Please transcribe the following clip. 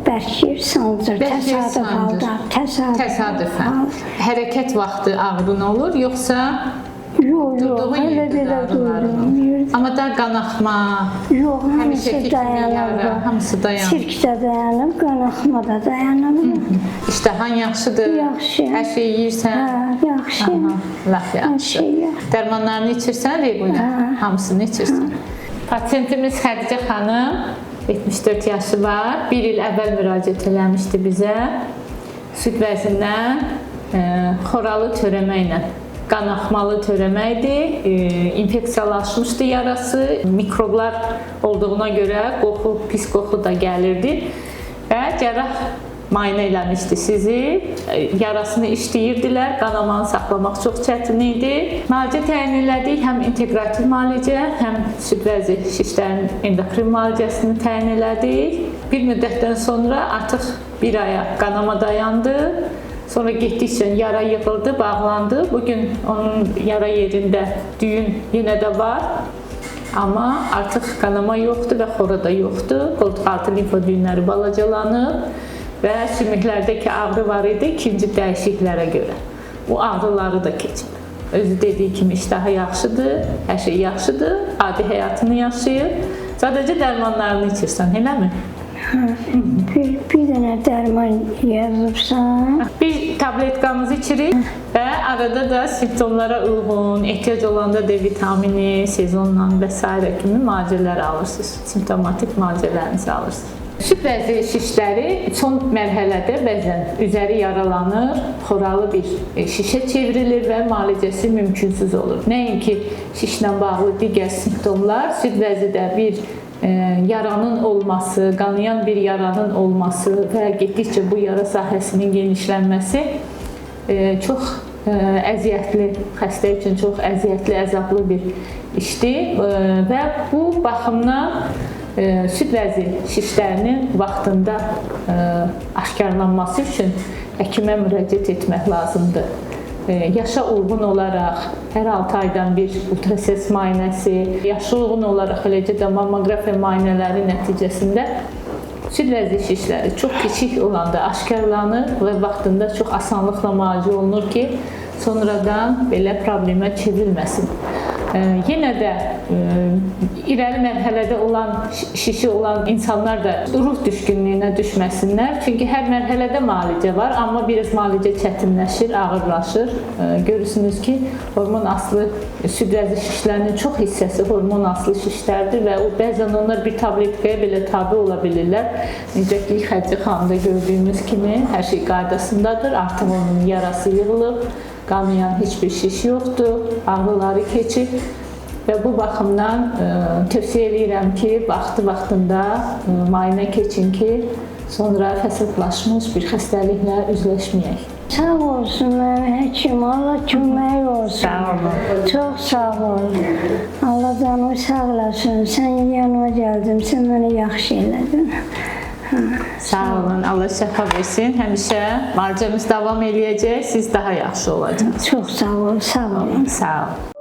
bərkir, sancır, təsadüf halda, Təsadüfən. Hərəkət vaxtı ağrın olur, yoxsa Yox, hələ belə dururum. amma da qanaxma, Yox, hamısı dayanır. hamısı dayanır. Sirkdə dayanır, qanaxma da dayanır. İştahan yaxşıdır. Yaxşı. Hər şey yeyirsən. Hə, yaxşı. Laf Hər yaxşı. şey yaxşı. Dərmanlarını içirsən, regular. Hamısını içirsən. Pasiyentimiz Xədicə xanım 74 yaşı var. 1 il əvvəl müraciət eləmişdi bizə. Süd vəzindən xoralı törəməklə, qanaxmalı törəməkdir. İnfeksiyalaşmışdı yarası. Mikroblar olduğuna görə qoxu, pis qoxu da gəlirdi. Və cərrah müayinə eləmişdi sizi. Yarasını işləyirdilər. Qanamanı saxlamaq çox çətin idi. Müalicə təyin elədik. Həm inteqrativ müalicə, həm süd vəzi şişlərinin endokrin müalicəsini təyin elədik. Bir müddətdən sonra artıq 1 aya qanama dayandı. Sonra getdikcə yara yığıldı, bağlandı. Bugün onun yara yerində düyün yenə də var. Amma artıq qanama yoxdur və xora da yoxdur. Qoltuq-altı limfa düyünləri balacalanıb və sümüklərdəki ağrı var idi ikinci dəyişiklərə görə. Bu ağrıları da keçib. Özü dediyi kimi iştahı yaxşıdır, hər şey yaxşıdır, adi həyatını yaşayır. Sadəcə dərmanlarını içirsən, eləmi? Bir dənə dərman yazıbsan. Bir tabletkamızı içirik və arada da simptomlara uyğun, ehtiyac olanda D vitamini, sezonla və s. kimi müalicələr alırsınız. Simptomatik müalicələrinizi alırsınız. Süd vəzi şişləri son mərhələdə bəzən üzəri yaralanır, xoralı bir şişə çevrilir və müalicəsi mümkünsüz olur. Nəinki şişlə bağlı digər simptomlar, süd vəzidə bir yaranın olması, qanayan bir yaranın olması və getdikcə bu yara sahəsinin genişlənməsi çox əziyyətli, xəstə üçün çox əziyyətli, əzablı bir işdir və bu baxımdan süd vəzi şişlərinin vaxtında aşkarlanması üçün həkimə müraciət etmək lazımdır. Yaşa uyğun olaraq hər 6 aydan bir ultrases müayinəsi, yaşa uyğun olaraq eləcə də mammoqrafiya müayinələri nəticəsində süd vəzi şişləri çox kiçik olanda aşkarlanır və vaxtında çox asanlıqla müalicə olunur ki, sonradan belə problemə çevrilməsin. Yenə də irəli mərhələdə olan, şişi olan insanlar da ruh düşkünlüyünə düşməsinlər. Çünki hər mərhələdə müalicə var, amma biraz müalicə çətinləşir, ağırlaşır. Görürsünüz ki, hormon aslı süd vəzi şişlərinin çox hissəsi hormon aslı şişlərdir və bəzən onlar bir tabletkaya belə tabi ola bilirlər. Necə ki, Xədicə xanımda gördüyümüz kimi hər şey qaydasındadır. Artıq onun yarası yığılıb. Qanayan heç bir şiş yoxdur, ağrıları keçib və bu baxımdan tövsiyə edirəm ki, vaxtında müayinə keçin ki, sonra fəsadlaşmış bir xəstəliklə üzləşməyək. Sağ olsun mənim həkim, Allah kömək olsun. Sağ olun. Çox sağ ol. Allah canımı sağ olasın. Sən yanıma gəldin, sən mənə yaxşı elədin. Sağ olun, Allah şəfa versin. Həmişə müalicəmiz davam eləyəcək, siz daha yaxşı olacaqsınız. Çox sağ ol, sağ olun. Sağ olun.